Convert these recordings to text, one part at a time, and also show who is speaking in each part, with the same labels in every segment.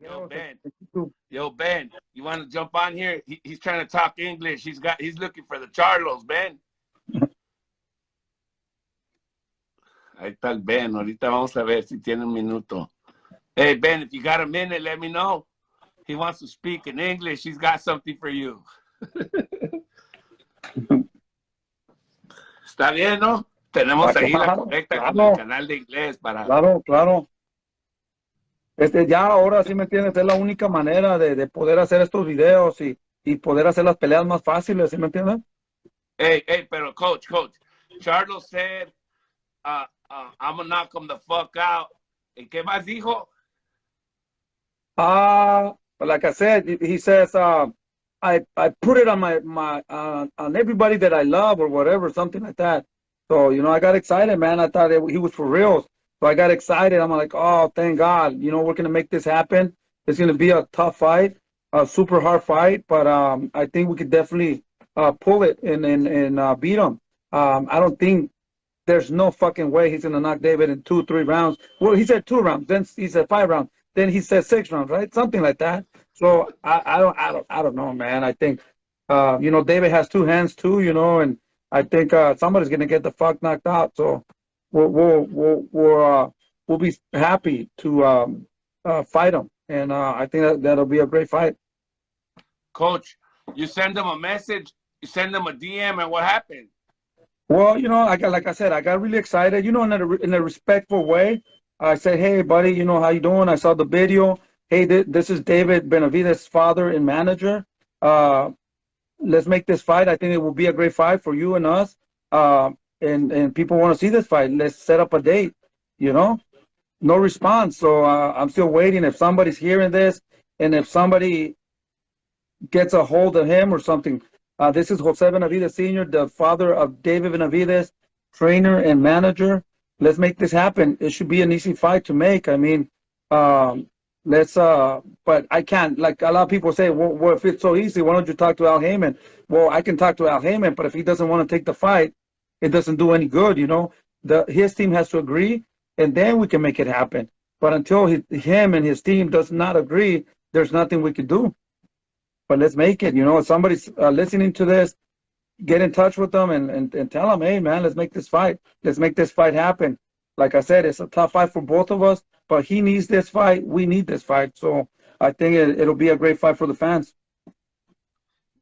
Speaker 1: Yo, Ben. Yo, Ben. You want to jump on here? He's trying to talk English. He's looking for the Charlos, Ben. Ahí está el Ben. Ahorita vamos a ver si tiene un minuto. Hey, Ben, if you got a minute, let me know. He wants to speak in English. He's got something for you. Está bien, ¿no? Tenemos ahí la correcta con el canal de inglés para...
Speaker 2: Claro. Ya ahora sí me entiendes, es la única manera de poder hacer estos videos y poder hacer las peleas más fáciles, ¿sí me entiendes?
Speaker 1: Hey, pero coach, Charlo said, I'm gonna knock him the fuck out. ¿Y qué más dijo?
Speaker 2: Like I said, he says, I put it on my on everybody that I love or whatever, something like that. So, you know, I got excited, man. I thought he was for real. So I got excited. I'm like, oh, thank God. You know, we're going to make this happen. It's going to be a tough fight, a super hard fight. But I think we could definitely pull it and beat him. I don't think there's no fucking way he's going to knock David in 2-3 rounds. Well, he said 2 rounds. Then he said 5 rounds. Then he said 6 rounds, right? Something like that. So I don't know, man. I think, you know, David has 2 hands too, you know, and I think somebody's going to get the fuck knocked out. So we'll be happy to fight him, and I think that'll be a great fight.
Speaker 1: Coach, you send him a message, you send him a DM, and what happened?
Speaker 2: Well, you know, like I said, I got really excited, you know, in a respectful way. I said, hey, buddy, you know, how you doing? I saw the video. Hey, this is David Benavidez' father and manager. Let's make this fight. I think it will be a great fight for you and us. And people want to see this fight. Let's set up a date, you know? No response. So I'm still waiting. If somebody's hearing this and if somebody gets a hold of him or something, this is Jose Benavidez Sr., the father of David Benavidez, trainer and manager. Let's make this happen. It should be an easy fight to make. I mean, but I can't, like a lot of people say, well, if it's so easy, why don't you talk to Al Heyman? Well, I can talk to Al Heyman, but if he doesn't want to take the fight, it doesn't do any good, you know. His team has to agree, and then we can make it happen. But until him and his team does not agree, there's nothing we can do. But let's make it, you know. If somebody's listening to this, get in touch with them and tell them, hey, man, let's make this fight. Let's make this fight happen. Like I said, it's a tough fight for both of us, but he needs this fight. We need this fight. So I think it'll be a great fight for the fans.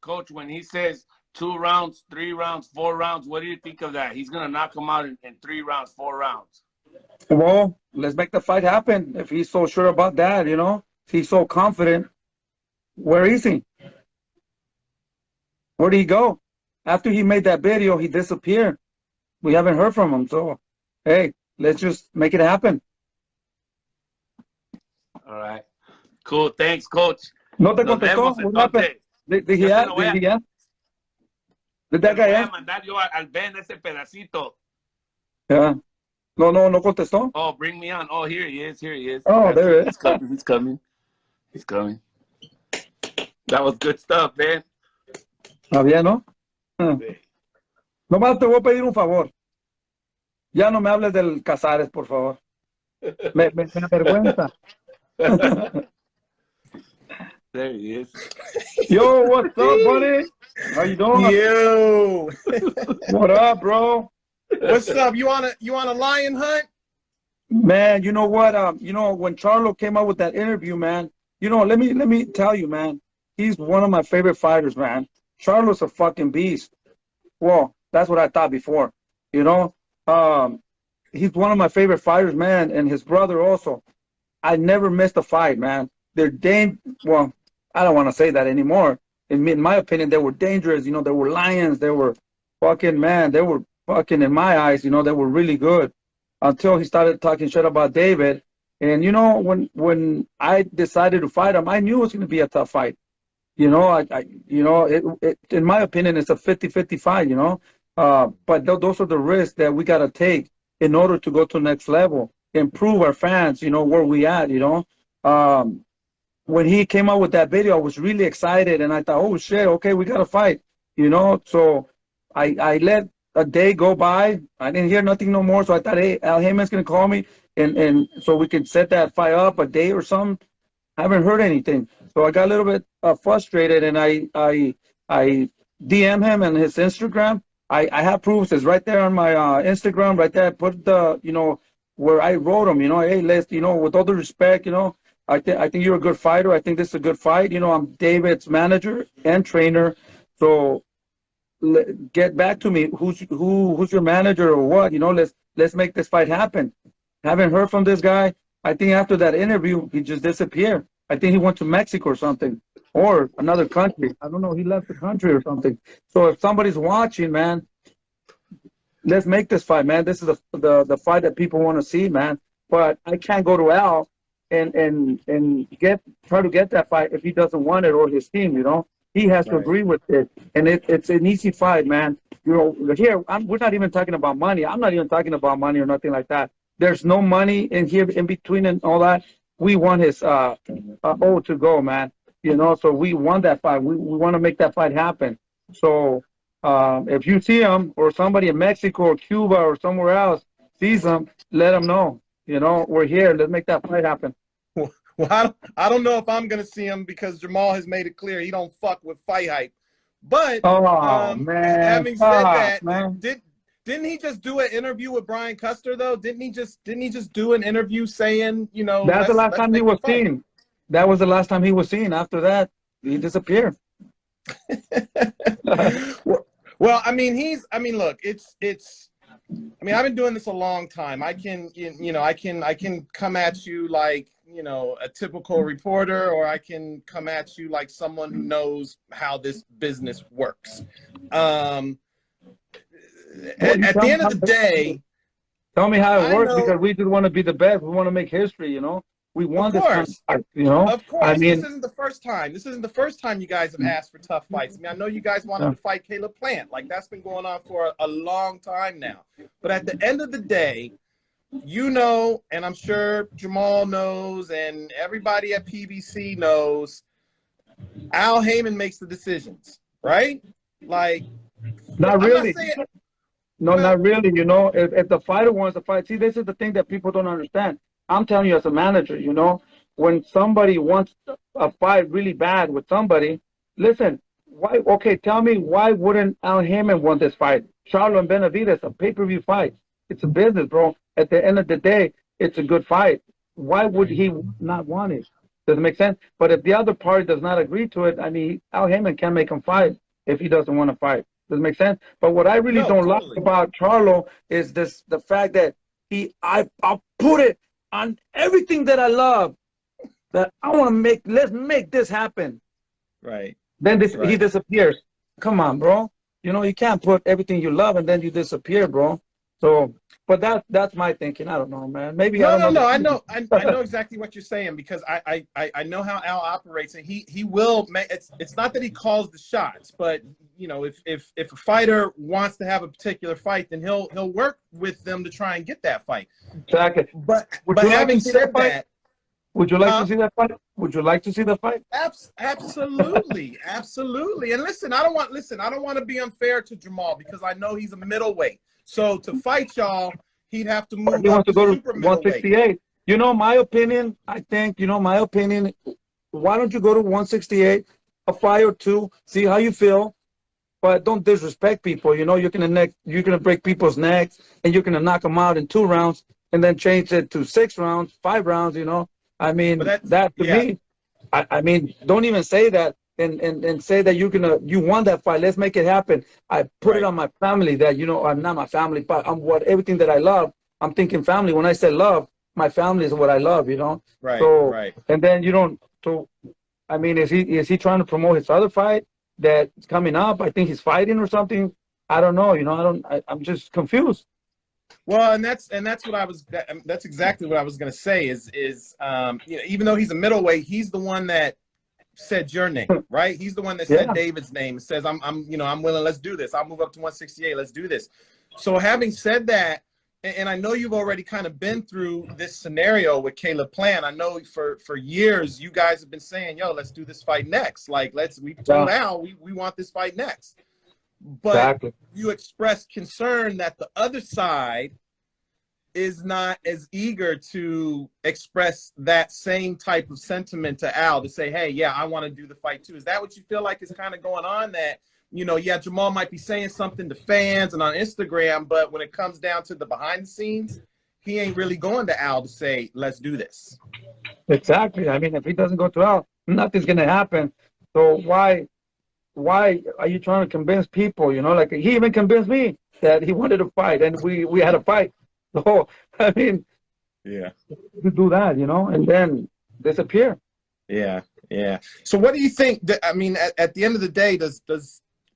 Speaker 1: Coach, when he says 2 rounds, 3 rounds, 4 rounds, what do you think of that? He's going to knock him out in 3 rounds, 4 rounds.
Speaker 2: Well, let's make the fight happen. If he's so sure about that, you know, if he's so confident, where is he? Where did he go? After he made that video, he disappeared. We haven't heard from him. So, hey, let's just make it happen.
Speaker 1: All right. Cool. Thanks, Coach.
Speaker 2: No te contestó. What happened? Did that guy ask?
Speaker 1: Mandar yo al Ben ese pedacito.
Speaker 2: Yeah. No contestó.
Speaker 1: Oh, bring me on. Oh, here he is.
Speaker 2: Oh, there he is.
Speaker 1: He's coming. That was good stuff, man.
Speaker 2: Está bien, ¿no? Nomás te voy a pedir un favor. Ya no me hables del Casares, por favor. Me avergüenza.
Speaker 1: There he is.
Speaker 2: Yo, what's up, buddy? How you doing?
Speaker 3: Yo.
Speaker 2: What up, bro?
Speaker 3: What's up? You on a lion hunt?
Speaker 2: Man, you know what? You know, when Charlo came out with that interview, man, you know, let me tell you, man, he's one of my favorite fighters, man. Charlo's a fucking beast. Well, that's what I thought before. You know, he's one of my favorite fighters, man, and his brother also. I never missed a fight, man. They're well, I don't want to say that anymore. In my opinion, they were dangerous. You know, they were lions. They were fucking, man, they were fucking, in my eyes, you know, they were really good until he started talking shit about David. And, you know, when I decided to fight him, I knew it was going to be a tough fight. You know, you know, it in my opinion, it's a 50-50 fight, you know. But those are the risks that we got to take in order to go to the next level, improve our fans, you know, where we at, you know. When he came out with that video, I was really excited, and I thought, oh, shit, okay, we got to fight, you know. So I let a day go by. I didn't hear nothing no more, so I thought, hey, Al Heyman's going to call me, and so we could set that fight up a day or something. Haven't heard anything. So I got a little bit frustrated, and I DM him on his Instagram. I have proofs. It's right there on my Instagram. Right there, I put the where I wrote him. Hey, let's with all the respect, I think you're a good fighter. I think this is a good fight. I'm David's manager and trainer. So get back to me. Who's your manager or what? Let's make this fight happen. Haven't heard from this guy. I think after that interview, he just disappeared. I think he went to Mexico or something, or another country. I don't know. He left the country or something. So if somebody's watching, man, let's make this fight, man. This is the fight that people want to see, man. But I can't go to Al and try to get that fight if he doesn't want it, or his team. He has to agree with it, and it's an easy fight, man. Here we're not even talking about money. I'm not even talking about money or nothing like that. There's no money in here in between and all that. We want his O to go, man. So we want that fight. We want to make that fight happen. So if you see him, or somebody in Mexico or Cuba or somewhere else sees him, let him know. We're here. Let's make that fight happen.
Speaker 3: Well, I don't know if I'm gonna see him, because Jermall has made it clear he don't fuck with FightHype. But
Speaker 2: man,
Speaker 3: having said that,
Speaker 2: man.
Speaker 3: Didn't he just do an interview with Brian Custer though? Didn't he just do an interview saying,
Speaker 2: That's the last time he was seen. That was the last time he was seen. After that, he disappeared.
Speaker 3: Well, I mean, look, I've been doing this a long time. I can come at you like, a typical reporter, or I can come at you like someone who knows how this business works. At the end of the day,
Speaker 2: tell me how it works, because we just want to be the best. We want to make history, We want this kind of fight,
Speaker 3: Of course.
Speaker 2: I mean,
Speaker 3: this isn't the first time. This isn't the first time you guys have asked for tough fights. I know you guys wanted to fight Caleb Plant. Like, that's been going on for a long time now. But at the end of the day, and I'm sure Jermall knows, and everybody at PBC knows, Al Heyman makes the decisions, right? Like,
Speaker 2: not really. No, not really. If the fighter wants to fight, see, this is the thing that people don't understand. I'm telling you as a manager, when somebody wants a fight really bad with somebody, listen, why? Okay, tell me, why wouldn't Al Heyman want this fight? Charlo and Benavidez, a pay-per-view fight. It's a business, bro. At the end of the day, it's a good fight. Why would he not want it? Does it make sense? But if the other party does not agree to it, I mean, Al Heyman can't make him fight if he doesn't want to fight. Does it make sense? But what I really don't like about Charlo is the fact that I'll put it on everything that I love, that I want to make. Let's make this happen.
Speaker 3: Right.
Speaker 2: Then he disappears. Come on, bro. You can't put everything you love and then you disappear, bro. So, but that's my thinking. I don't know, man. Maybe I don't know.
Speaker 3: I know exactly what you're saying, because I know how Al operates, and he will make. It's not that he calls the shots, but if a fighter wants to have a particular fight, then he'll work with them to try and get that fight.
Speaker 2: Exactly.
Speaker 3: But having said that,
Speaker 2: would you like to see that fight? Would you like to see the fight?
Speaker 3: Absolutely, absolutely. And listen, I don't want to be unfair to Jermall, because I know he's a middleweight. So to fight y'all, he'd have to move.
Speaker 2: He wants to go to 168. My opinion. I think my opinion. Why don't you go to 168, a fight or two, see how you feel, but don't disrespect people. You're gonna break people's necks, and you're gonna knock them out in 2 rounds, and then change it to 6 rounds, 5 rounds. I mean, that to me, I mean, don't even say that, and say that you want that fight. Let's make it happen. I put it on my family that, I'm not my family, but I'm everything that I love. I'm thinking family. When I say love, my family is what I love,
Speaker 3: Right.
Speaker 2: So,
Speaker 3: right.
Speaker 2: And then I mean, is he trying to promote his other fight that's coming up? I think he's fighting or something. I don't know. I'm just confused.
Speaker 3: Well, and that's that's exactly what I was going to say is even though he's a middleweight, he's the one that said your name, right? He's the one that said David's name. Says I'm willing. Let's do this. I'll move up to 168. Let's do this. So having said that, and I know you've already kind of been through this scenario with Caleb Plant. I know for years you guys have been saying, "Yo, let's do this fight next." Like we told Al we want this fight next. But you expressed concern that the other side is not as eager to express that same type of sentiment to Al to say, hey, yeah, I want to do the fight too. Is that what you feel like is kind of going on? That, you know, yeah, Jermall might be saying something to fans and on Instagram, but when it comes down to the behind the scenes, he ain't really going to Al to say, let's do this.
Speaker 2: Exactly. I mean, if he doesn't go to Al, nothing's gonna happen. So why are you trying to convince people? You know, like he even convinced me that he wanted to fight, and we had a fight. So I mean,
Speaker 3: yeah,
Speaker 2: to do that, you know, and then disappear.
Speaker 3: Yeah, yeah. So what do you think? I mean, at the end of the day,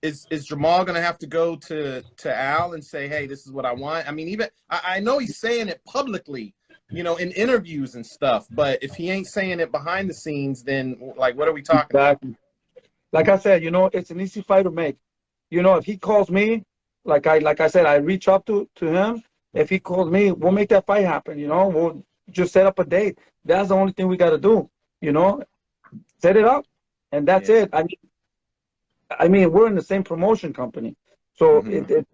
Speaker 3: is Jermall going to have to go to Al and say, hey, this is what I want? I mean, even I know he's saying it publicly, you know, in interviews and stuff, but if he ain't saying it behind the scenes, then like, what are we talking about?
Speaker 2: Like I said, you know, it's an easy fight to make. You know, if he calls me, like I said, I reach up to him. If he calls me, we'll make that fight happen. You know, we'll just set up a date. That's the only thing we got to do. You know, set it up, and that's it. I mean, we're in the same promotion company, so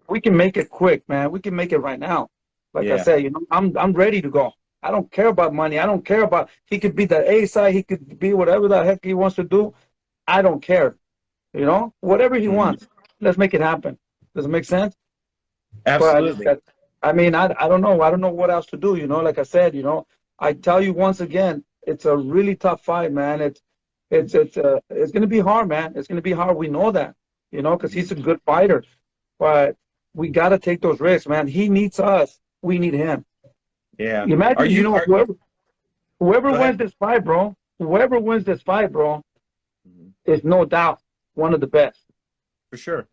Speaker 2: we can make it quick, man. We can make it right now. Like I said, you know, I'm ready to go. I don't care about money. I don't care about, he could be the A side. He could be whatever the heck he wants to do. I don't care. You know, whatever he wants, let's make it happen. Does it make sense?
Speaker 3: Absolutely.
Speaker 2: But I mean, I don't know. I don't know what else to do. You know, like I said, you know, I tell you once again, it's a really tough fight, man. It's going to be hard, man. It's going to be hard. We know that, you know, because he's a good fighter. But we got to take those risks, man. He needs us. We need him.
Speaker 3: Yeah.
Speaker 2: Imagine, you know, whoever wins this fight, bro, whoever wins this fight, bro, is no doubt one of the best. For sure.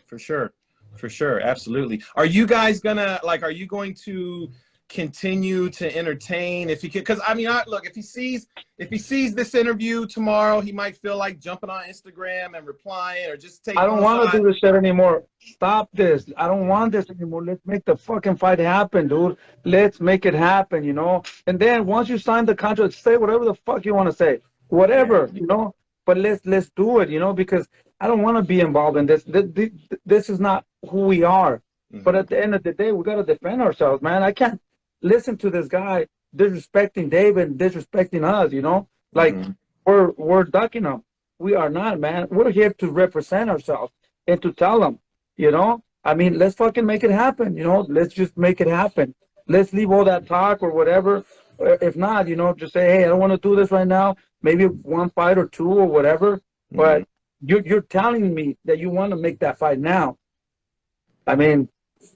Speaker 3: For sure. For sure. Absolutely. Are you guys gonna, like, are you going to continue to entertain if he could? Because I mean, look, if he sees this interview tomorrow, he might feel like jumping on Instagram and replying or just taking.
Speaker 2: I don't want to do this shit anymore. Stop this. I don't want this anymore. Let's make the fucking fight happen, dude. Let's make it happen, you know. And then once you sign the contract, say whatever the fuck you want to say, whatever, you know. But let's do it, you know, because I don't want to be involved in this. This is not who we are. But at the end of the day, we got to defend ourselves, man. I can't listen to this guy disrespecting David and disrespecting us, you know. Like we're ducking him. We are not, man. We're here to represent ourselves and to tell them, you know. I mean, let's fucking make it happen, you know. Let's just make it happen. Let's leave all that talk or whatever. If not, you know, just say, hey, I don't want to do this right now. Maybe one fight or two or whatever. But you're telling me that you want to make that fight now. I mean,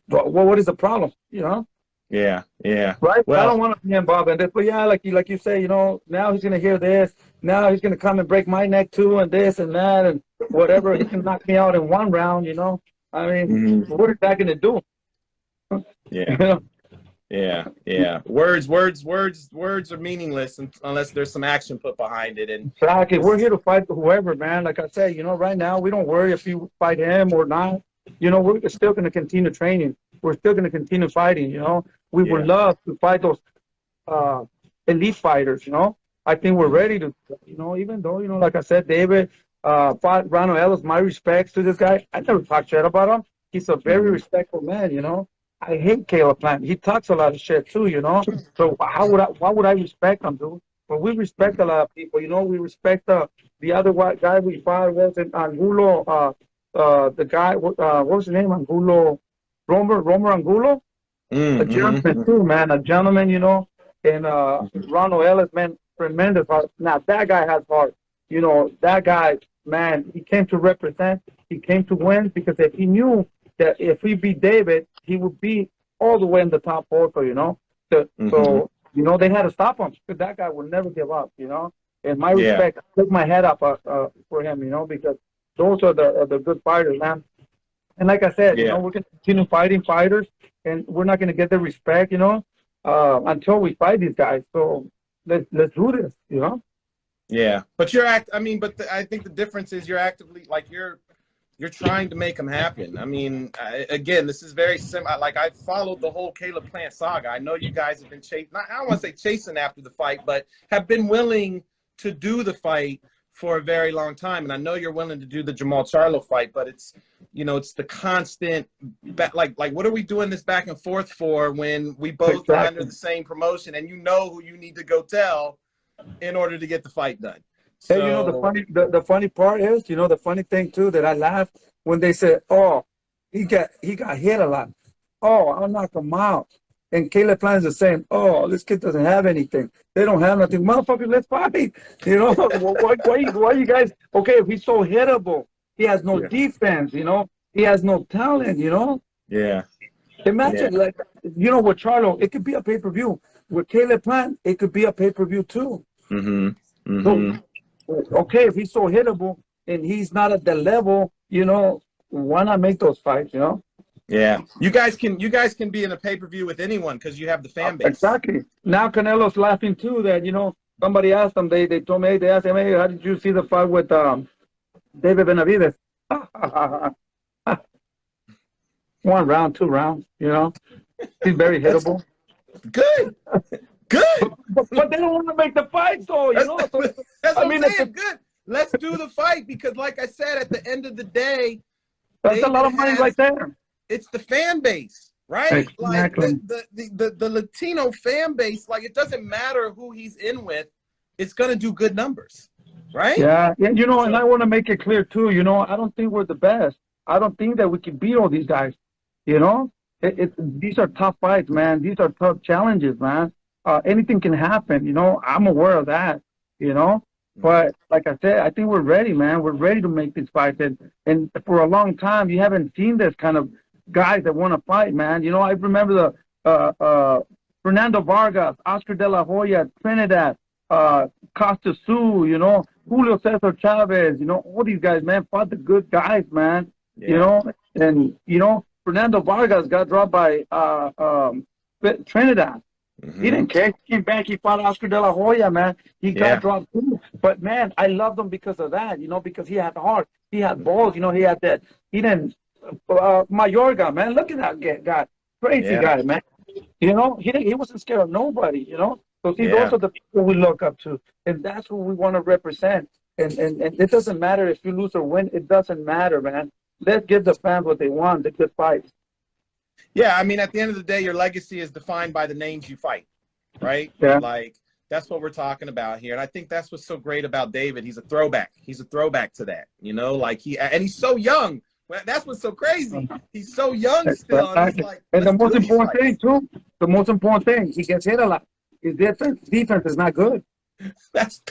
Speaker 2: what is the problem, you know?
Speaker 3: Yeah, yeah.
Speaker 2: Right?
Speaker 3: Well,
Speaker 2: I don't want to be involved in this, but yeah, like you say, you know, now he's gonna hear this. Now he's gonna come and break my neck too, and this and that, and whatever. He can knock me out in one round, you know. I mean, what is that gonna do?
Speaker 3: Yeah.
Speaker 2: You know?
Speaker 3: Yeah, yeah. Words are meaningless unless there's some action put behind it. And
Speaker 2: exactly, we're here to fight whoever, man. Like I say, you know, right now we don't worry if you fight him or not. You know, we're still gonna continue training. We're still gonna continue fighting. You know, we would love to fight those elite fighters. You know, I think we're ready to. You know, even though, you know, like I said, David fought Ronald Ellis. My respects to this guy. I never talked shit about him. He's a very respectful man. You know. I hate Caleb Plant. He talks a lot of shit too, you know. So why would I respect him, dude? But we respect a lot of people, you know. We respect the other white guy we fought, was in Angulo. The guy, what was his name? Angulo, Romer Angulo, a German too, man, a gentleman, you know. And Ronald Ellis, man, tremendous heart. Now that guy has heart, you know. That guy, man, he came to represent. He came to win because if he knew that if we beat David, he would be all the way in the top four, you know. So you know, they had to stop him because that guy would never give up, you know. And my respect, I took my head up for him, you know, because those are the good fighters, man. And like I said, you know, we're going to continue fighting fighters, and we're not going to get the respect, you know, until we fight these guys. So let's do this, you know.
Speaker 3: Yeah, but I think the difference is you're actively, like, you're trying to make them happen. I mean, again, this is very similar. Like, I followed the whole Caleb Plant saga. I know you guys have been I don't want to say chasing after the fight, but have been willing to do the fight for a very long time. And I know you're willing to do the Jermall Charlo fight, but it's, you know, it's the constant, like what are we doing this back and forth for when we both are under the same promotion and you know who you need to go tell in order to get the fight done. So,
Speaker 2: hey, you know, the funny part is, you know, the funny thing too, that I laughed when they said, oh, he got hit a lot. Oh, I'll knock him out. And Caleb Plant is the same. Oh, this kid doesn't have anything. They don't have nothing. Motherfucker, let's fight. You know, why you guys, okay, if he's so hittable, he has no defense, you know, he has no talent, you know.
Speaker 3: Yeah.
Speaker 2: Imagine, like, you know, with Charlo, it could be a pay-per-view. With Caleb Plant, it could be a pay-per-view too. So, okay, if he's so hittable and he's not at the level, you know, why not make those fights, you know?
Speaker 3: Yeah, you guys can be in a pay-per-view with anyone because you have the fan base.
Speaker 2: Exactly. Now Canelo's laughing too that, you know, somebody asked him, they told me, they asked him, hey, how did you see the fight with David Benavidez? 1 round, 2 rounds, you know? He's very hittable.
Speaker 3: Good.
Speaker 2: But they don't want to make the fight, though, you know? So,
Speaker 3: that's what I'm saying. Good. Let's do the fight because, like I said, at the end of the day,
Speaker 2: that's David a lot of money right there.
Speaker 3: It's the fan base, right?
Speaker 2: Exactly.
Speaker 3: Like the Latino fan base, like it doesn't matter who he's in with, it's gonna do good numbers, right?
Speaker 2: Yeah, you know, and I want to make it clear too, you know, I don't think we're the best. I don't think that we can beat all these guys, you know? These are tough fights, man. These are tough challenges, man. Anything can happen, you know? I'm aware of that, you know? But like I said, I think we're ready, man. We're ready to make these fights. And for a long time, you haven't seen this kind of guys that want to fight, man. You know, I remember the Fernando Vargas, Oscar De La Hoya, Trinidad, Costa Sioux, you know, Julio Cesar Chavez, you know, all these guys, man, fought the good guys, man. Yeah. You know, and, you know, Fernando Vargas got dropped by Trinidad. He didn't care. He came back. He fought Oscar De La Hoya, man. He got dropped too. But, man, I loved him because of that, you know, because he had heart. He had balls, you know, he had that. He didn't. Mayorga, man, look at that guy. Crazy guy, man. You know, he wasn't scared of nobody, you know. So, see, those are the people we look up to. And that's what we want to represent. And it doesn't matter if you lose or win. It doesn't matter, man. Let's give the fans what they want, the good fights.
Speaker 3: Yeah, I mean, at the end of the day, your legacy is defined by the names you fight, right?
Speaker 2: Yeah.
Speaker 3: Like, that's what we're talking about here. And I think that's what's so great about David. He's a throwback. He's a throwback to that, you know? Like, he's so young. That's what's so crazy. He's so young still. And, he's like,
Speaker 2: and the most important thing, too, he gets hit a lot. His defense is not good.
Speaker 3: That's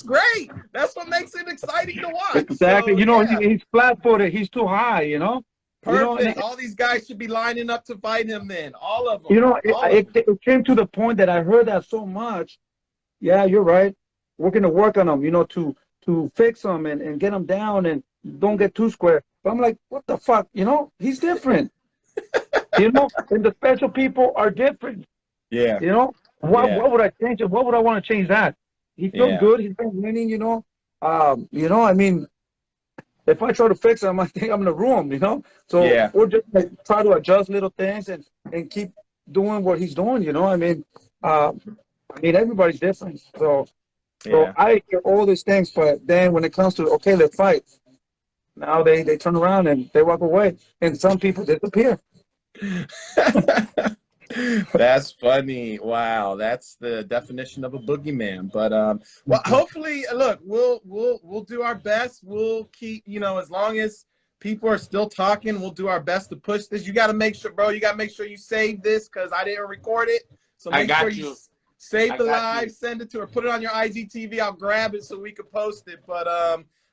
Speaker 3: great. That's what makes it exciting to watch.
Speaker 2: Exactly.
Speaker 3: So,
Speaker 2: you know, he's flat-footed. He's too high, you know?
Speaker 3: Perfect.
Speaker 2: You know,
Speaker 3: all these guys should be lining up to fight him then. All of them.
Speaker 2: You know, it came to the point that I heard that so much. Yeah, you're right. We're going to work on him, you know, to fix him and get him down and don't get too square. But I'm like, what the fuck? You know, he's different. You know, and the special people are different.
Speaker 3: Yeah.
Speaker 2: You know, what would I change? What would I want to change that? He feels good. He's been winning, you know. You know, I mean, if I try to fix him, I think I'm going to ruin him, you know. So we're just like, try to adjust little things and keep doing what he's doing, you know. I mean, everybody's different. So I hear all these things, but then when it comes to, okay, let's fight, now they turn around and they walk away, and some people disappear.
Speaker 3: That's funny. Wow, that's the definition of a boogeyman. But well, hopefully, look, we'll do our best. We'll keep, you know, as long as people are still talking, we'll do our best to push this. You got to make sure, bro. You got to make sure you save this because I didn't record it. So make sure you save the live, send it to her, put it on your IGTV. I'll grab it so we can post it. But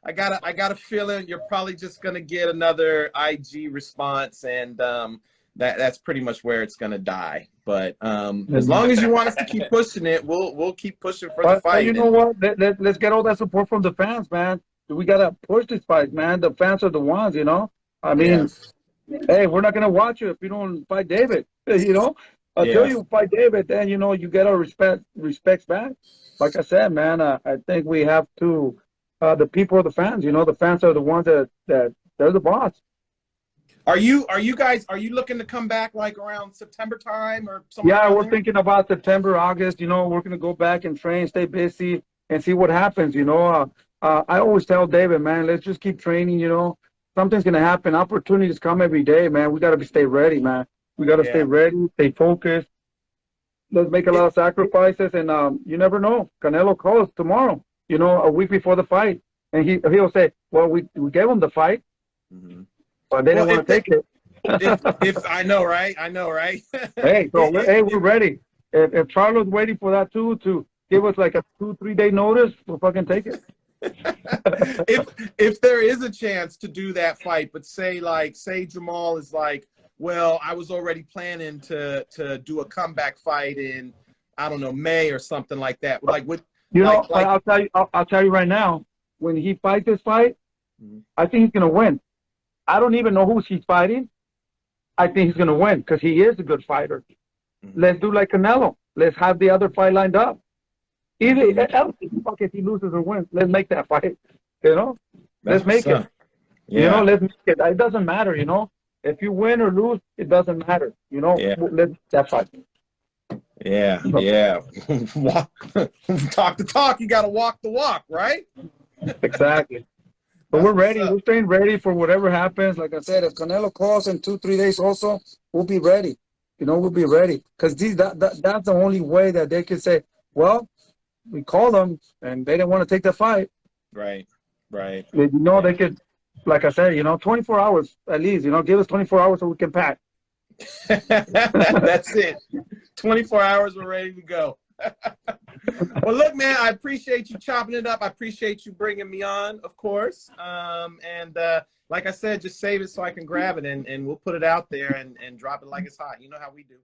Speaker 3: I got a feeling you're probably just gonna get another IG response, and that's pretty much where it's gonna die. But as long as you want us to keep pushing it, we'll keep pushing for the fight.
Speaker 2: You know what? Let's get all that support from the fans, man. We gotta push this fight, man. The fans are the ones, you know. I mean, hey, we're not gonna watch you if you don't fight David. You know, until you fight David, then you know you get our respects back. Like I said, man, I think we have to. The people are the fans, you know. The fans are the ones that they're the boss.
Speaker 3: Are you looking to come back like around September time or something?
Speaker 2: Yeah, we're thinking about September, August. You know, we're gonna go back and train, stay busy, and see what happens. You know, I always tell David, man, let's just keep training. You know, something's gonna happen. Opportunities come every day, man. We gotta stay ready, man. We gotta stay ready, stay focused. Let's make a lot of sacrifices, and you never know. Canelo calls tomorrow, you know, a week before the fight, and he'll say, "Well, we gave him the fight, but they didn't want to take it."
Speaker 3: if I know, right? I know, right?
Speaker 2: Hey, so we're ready. If Charlo's waiting for that too to give us like a 2-3 day notice, we'll fucking take it.
Speaker 3: if there is a chance to do that fight, but say Jermall is like, well, I was already planning to do a comeback fight in, I don't know, May or something like that. Like with
Speaker 2: I'll tell you right now, when he fights this fight, I think he's gonna win. I don't even know who he's fighting. I think he's gonna win because he is a good fighter. Let's do like Canelo. Let's have the other fight lined up. Either if he loses or wins, let's make that fight. You know, let's make it. Yeah. You know, let's make it. It doesn't matter. You know, if you win or lose, it doesn't matter. You know, let's that fight.
Speaker 3: Yeah. Talk the talk. You got to walk the walk, right?
Speaker 2: Exactly. But we're ready. We're staying ready for whatever happens. Like I said, if Canelo calls in 2-3 days, also we'll be ready. You know, we'll be ready because that's the only way that they can say, well, we called them and they didn't want to take the fight.
Speaker 3: Right.
Speaker 2: You know, they could, like I said, you know, 24 hours at least. You know, give us 24 hours so we can pack.
Speaker 3: That's it. 24 hours, we're ready to go. Well, look, man, I appreciate you chopping it up. I appreciate you bringing me on, of course. And like I said, just save it so I can grab it and we'll put it out there and drop it like it's hot. You know how we do.